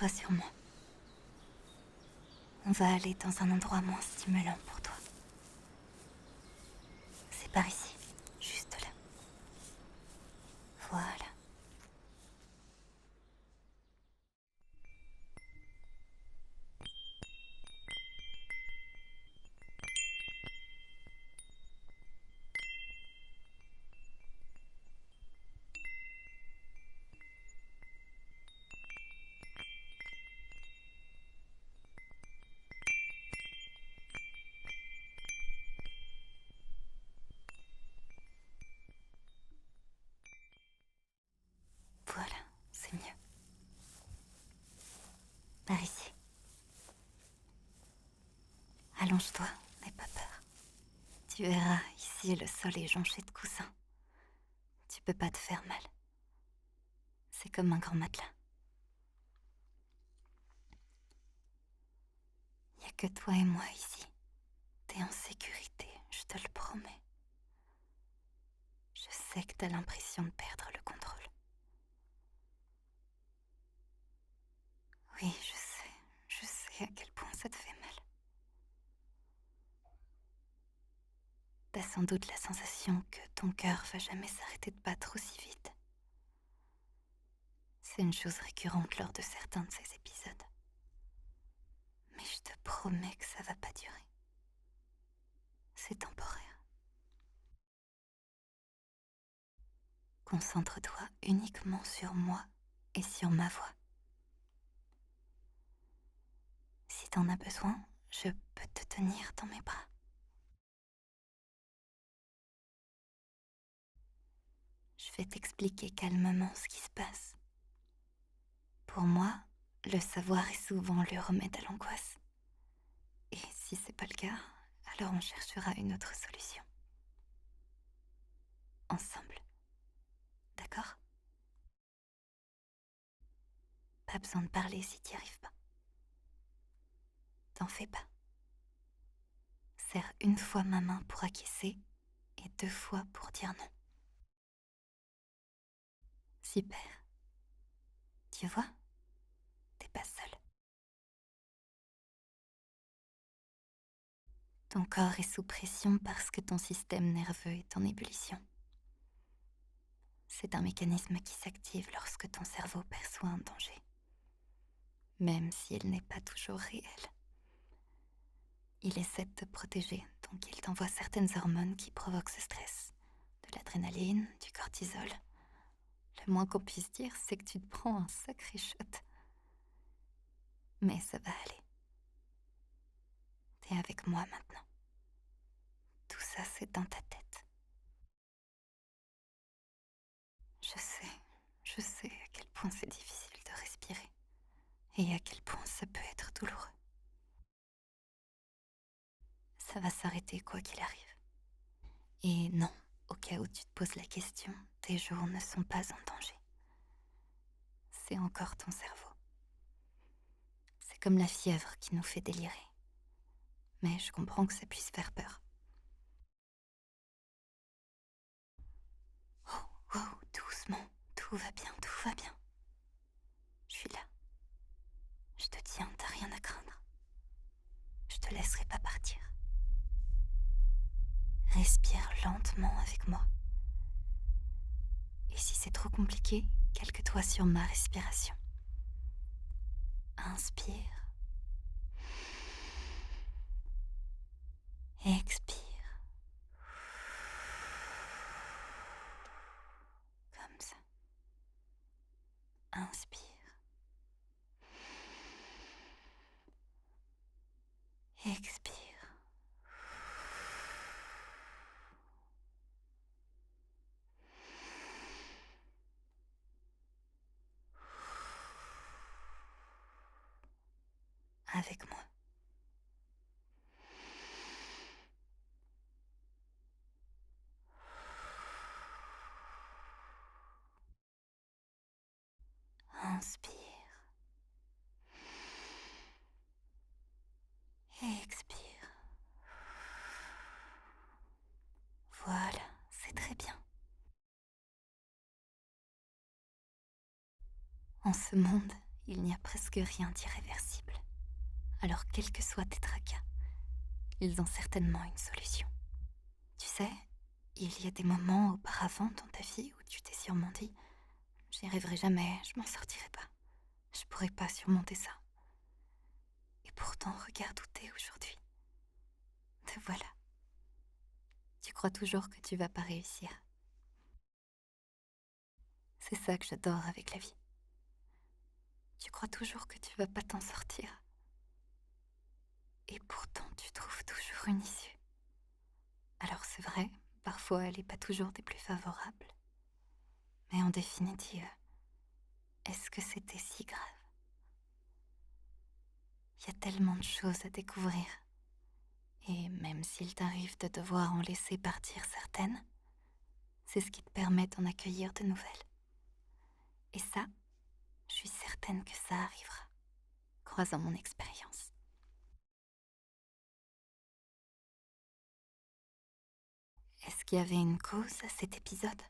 Repose-toi sur moi. On va aller dans un endroit moins stimulant pour toi. C'est par ici, juste là. Voilà. Voilà, c'est mieux. Par ici. Allonge-toi, n'aie pas peur. Tu verras, ici le sol est jonché de coussins. Tu peux pas te faire mal. C'est comme un grand matelas. Y a que toi et moi ici. T'es en sécurité, je te le promets. Je sais que t'as l'impression de perdre le contrôle. Oui, je sais à quel point ça te fait mal. T'as sans doute la sensation que ton cœur va jamais s'arrêter de battre aussi vite. C'est une chose récurrente lors de certains de ces épisodes. Mais je te promets que ça va pas durer. C'est temporaire. Concentre-toi uniquement sur moi et sur ma voix. Si t'en as besoin, je peux te tenir dans mes bras. Je vais t'expliquer calmement ce qui se passe. Pour moi, le savoir est souvent le remède à l'angoisse. Et si c'est pas le cas, alors on cherchera une autre solution. Ensemble. D'accord? Pas besoin de parler si t'y arrives pas. T'en fais pas. Serre une fois ma main pour acquiescer et 2 fois pour dire non. Super. Tu vois? T'es pas seule. Ton corps est sous pression parce que ton système nerveux est en ébullition. C'est un mécanisme qui s'active lorsque ton cerveau perçoit un danger, même s'il n'est pas toujours réel. Il essaie de te protéger, donc il t'envoie certaines hormones qui provoquent ce stress. De l'adrénaline, du cortisol. Le moins qu'on puisse dire, c'est que tu te prends un sacré shot. Mais ça va aller. T'es avec moi maintenant. Tout ça, c'est dans ta tête. Je sais à quel point c'est difficile de respirer. Et à quel point ça peut être douloureux. Ça va s'arrêter quoi qu'il arrive. Et non, au cas où tu te poses la question, tes jours ne sont pas en danger. C'est encore ton cerveau. C'est comme la fièvre qui nous fait délirer. Mais je comprends que ça puisse faire peur. Oh, oh, doucement. Tout va bien, tout va bien. Je suis là. Je te tiens, t'as rien à craindre. Je te laisserai pas partir. Respire lentement avec moi. Et si c'est trop compliqué, calque-toi sur ma respiration. Inspire. Expire. Comme ça. Inspire. Expire. Avec moi. Inspire. Expire. Voilà, c'est très bien. En ce monde, il n'y a presque rien d'irréversible. Alors quels que soient tes tracas, ils ont certainement une solution. Tu sais, il y a des moments auparavant dans ta vie où tu t'es sûrement dit: j'y arriverai jamais, je m'en sortirai pas. Je pourrai pas surmonter ça. Et pourtant, regarde où t'es aujourd'hui. Te voilà. Tu crois toujours que tu vas pas réussir. C'est ça que j'adore avec la vie. Tu crois toujours que tu vas pas t'en sortir. Et pourtant, tu trouves toujours une issue. Alors c'est vrai, parfois elle est pas toujours des plus favorables. Mais en définitive, est-ce que c'était si grave? Il y a tellement de choses à découvrir. Et même s'il t'arrive de devoir en laisser partir certaines, c'est ce qui te permet d'en accueillir de nouvelles. Et ça, je suis certaine que ça arrivera, croisant mon expérience. Est-ce qu'il y avait une cause à cet épisode?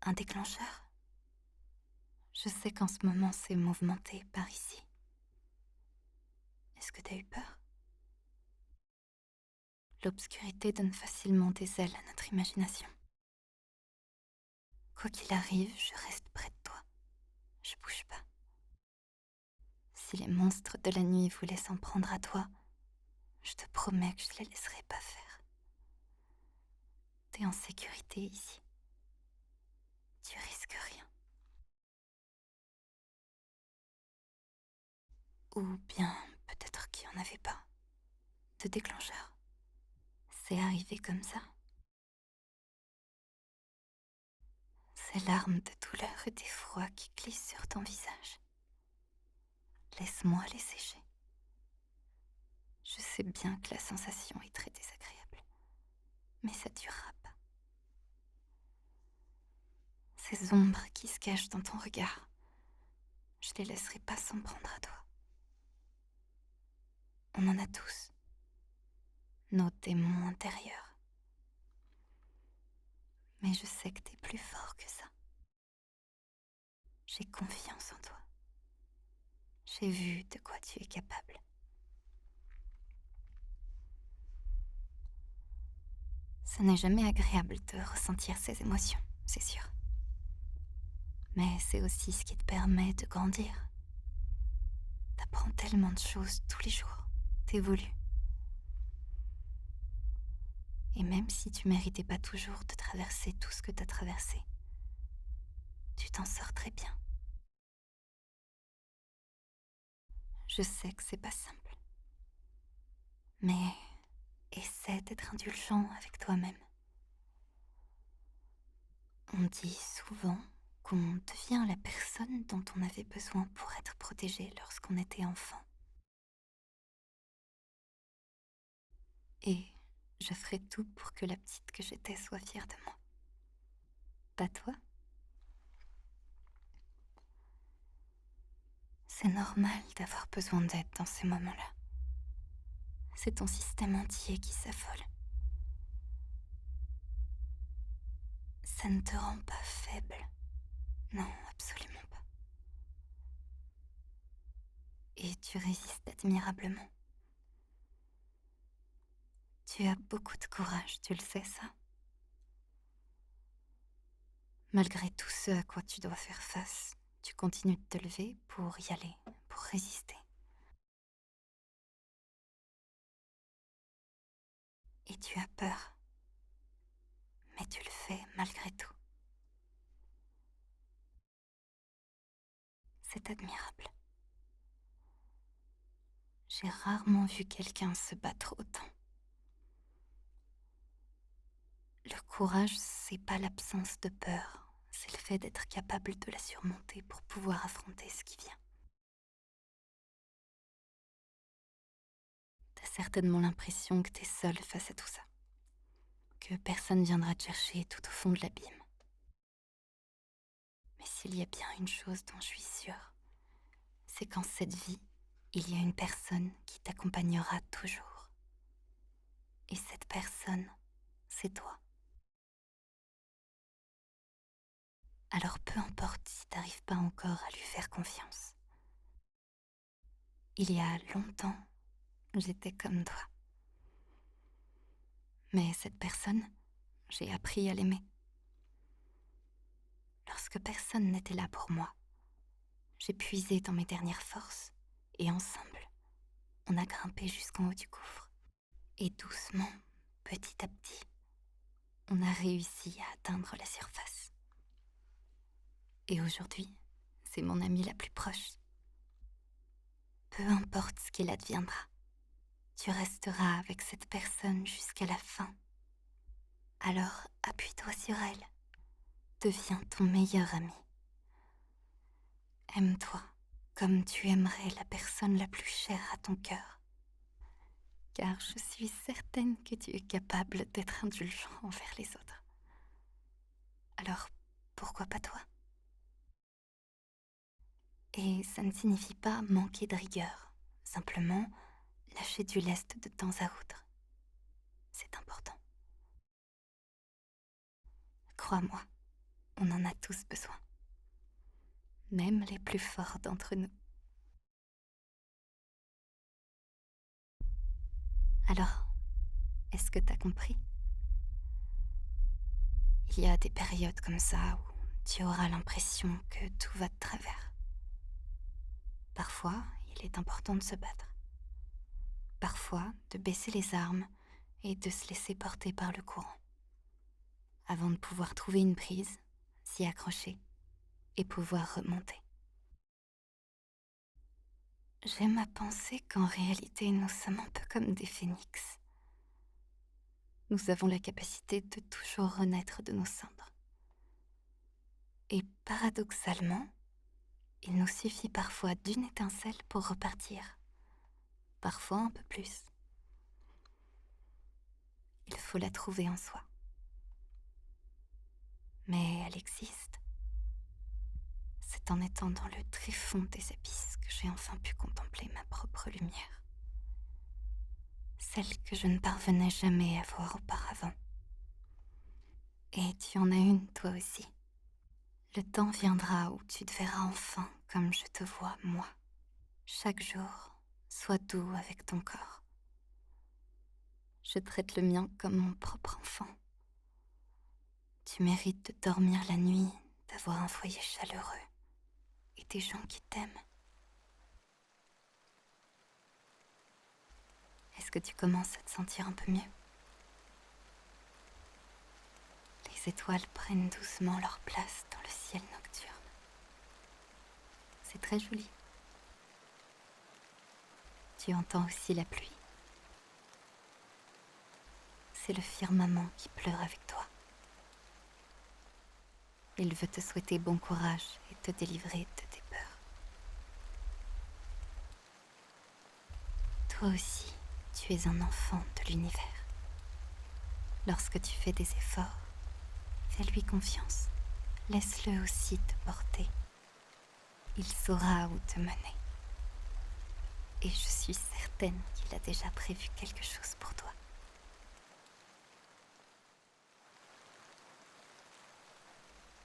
Un déclencheur? Je sais qu'en ce moment c'est mouvementé par ici. Est-ce que t'as eu peur? L'obscurité donne facilement des ailes à notre imagination. Quoi qu'il arrive, je reste près de toi. Je bouge pas. Si les monstres de la nuit voulaient s'en prendre à toi, je te promets que je les laisserai pas faire. T'es en sécurité ici. Tu risques rien. Ou bien, peut-être qu'il n'y en avait pas. De déclencheur. C'est arrivé comme ça. Ces larmes de douleur et d'effroi qui glissent sur ton visage. Laisse-moi les sécher. Je sais bien que la sensation est très désagréable, mais ça durera pas. Ces ombres qui se cachent dans ton regard, je les laisserai pas s'en prendre à toi. On en a tous. Nos démons intérieurs. Mais je sais que t'es plus fort que ça. J'ai confiance en toi. J'ai vu de quoi tu es capable. Ce n'est jamais agréable de ressentir ces émotions, c'est sûr. Mais c'est aussi ce qui te permet de grandir. T'apprends tellement de choses tous les jours. T'évolues. Et même si tu méritais pas toujours de traverser tout ce que t'as traversé, tu t'en sors très bien. Je sais que c'est pas simple. Mais essaie d'être indulgent avec toi-même. On dit souvent qu'on devient la personne dont on avait besoin pour être protégé lorsqu'on était enfant. Et je ferai tout pour que la petite que j'étais soit fière de moi. Pas toi? C'est normal d'avoir besoin d'aide dans ces moments-là. C'est ton système entier qui s'affole. Ça ne te rend pas faible. Non, absolument pas. Et tu résistes admirablement. Tu as beaucoup de courage, tu le sais ça? Malgré tout ce à quoi tu dois faire face, tu continues de te lever pour y aller, pour résister. Et tu as peur, mais tu le fais malgré tout. C'est admirable. J'ai rarement vu quelqu'un se battre autant. Le courage, c'est pas l'absence de peur, c'est le fait d'être capable de la surmonter pour pouvoir affronter ce qui vient. T'as certainement l'impression que t'es seule face à tout ça, que personne viendra te chercher tout au fond de l'abîme. Mais s'il y a bien une chose dont je suis sûre, c'est qu'en cette vie, il y a une personne qui t'accompagnera toujours. Et cette personne, c'est toi. Alors peu importe si t'arrives pas encore à lui faire confiance, Il y a longtemps, j'étais comme toi. Mais cette personne, j'ai appris à l'aimer. Lorsque personne n'était là pour moi, j'ai puisé dans mes dernières forces et ensemble, on a grimpé jusqu'en haut du gouffre. Et doucement, petit à petit, on a réussi à atteindre la surface. Et aujourd'hui, c'est mon amie la plus proche. Peu importe ce qu'il adviendra, tu resteras avec cette personne jusqu'à la fin. Alors appuie-toi sur elle. Deviens ton meilleur ami. Aime-toi comme tu aimerais la personne la plus chère à ton cœur. Car je suis certaine que tu es capable d'être indulgent envers les autres. Alors, pourquoi pas toi? Et ça ne signifie pas manquer de rigueur, simplement lâcher du lest de temps à autre. C'est important. Crois-moi, on en a tous besoin. Même les plus forts d'entre nous. Alors, est-ce que t'as compris? Il y a des périodes comme ça où tu auras l'impression que tout va de travers. Parfois, il est important de se battre. Parfois, de baisser les armes et de se laisser porter par le courant. Avant de pouvoir trouver une prise, s'y accrocher et pouvoir remonter. J'aime à penser qu'en réalité, nous sommes un peu comme des phénix. Nous avons la capacité de toujours renaître de nos cendres. Et paradoxalement, il nous suffit parfois d'une étincelle pour repartir. Parfois un peu plus. Il faut la trouver en soi. Mais elle existe. C'est en étant dans le tréfonds des abysses que j'ai enfin pu contempler ma propre lumière. Celle que je ne parvenais jamais à voir auparavant. Et tu en as une, toi aussi. Le temps viendra où tu te verras enfin comme je te vois, moi. Chaque jour, sois doux avec ton corps. Je traite le mien comme mon propre enfant. Tu mérites de dormir la nuit, d'avoir un foyer chaleureux et des gens qui t'aiment. Est-ce que tu commences à te sentir un peu mieux? Les étoiles prennent doucement leur place dans le ciel nocturne. C'est très joli. Tu entends aussi la pluie. C'est le firmament qui pleure avec toi. Il veut te souhaiter bon courage et te délivrer de tes peurs. Toi aussi, tu es un enfant de l'univers. Lorsque tu fais des efforts, fais-lui confiance. Laisse-le aussi te porter. Il saura où te mener. Et je suis certaine qu'il a déjà prévu quelque chose pour toi.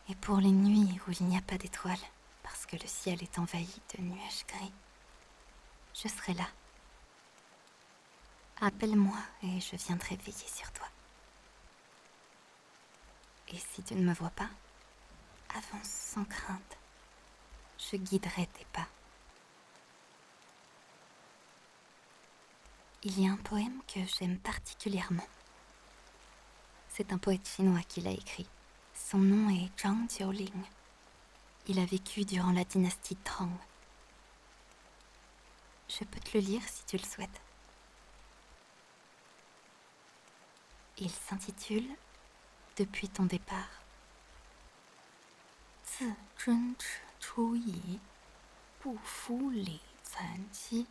Et pour les nuits où il n'y a pas d'étoiles, parce que le ciel est envahi de nuages gris, je serai là. Appelle-moi et je viendrai veiller sur toi. Et si tu ne me vois pas, avance sans crainte. Je guiderai tes pas. Il y a un poème que j'aime particulièrement. C'est un poète chinois qui l'a écrit. Son nom est Zhang Jiuling. Il a vécu durant la dynastie Tang. Je peux te le lire si tu le souhaites. Il s'intitule Depuis ton départ. 自尊尺出夷，不敷礼残期。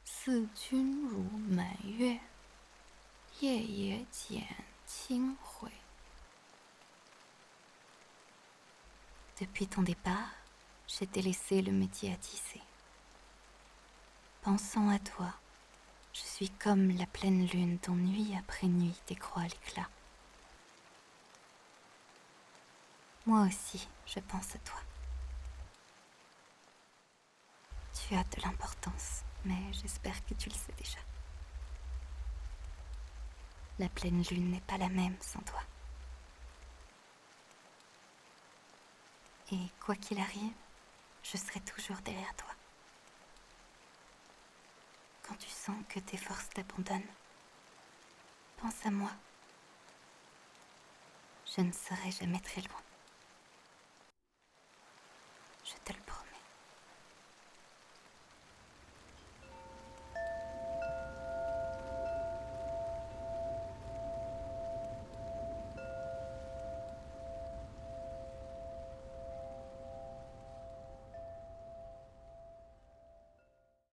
似君如满月，夜也减轻回。Depuis ton départ, j'ai délaissé le métier à tisser. Pensant à toi, je suis comme la pleine lune dont nuit après nuit décroît l'éclat. Moi aussi, je pense à toi. Tu as de l'importance, mais j'espère que tu le sais déjà. La pleine lune n'est pas la même sans toi. Et quoi qu'il arrive, je serai toujours derrière toi. Quand tu sens que tes forces t'abandonnent, pense à moi. Je ne serai jamais très loin. Je te le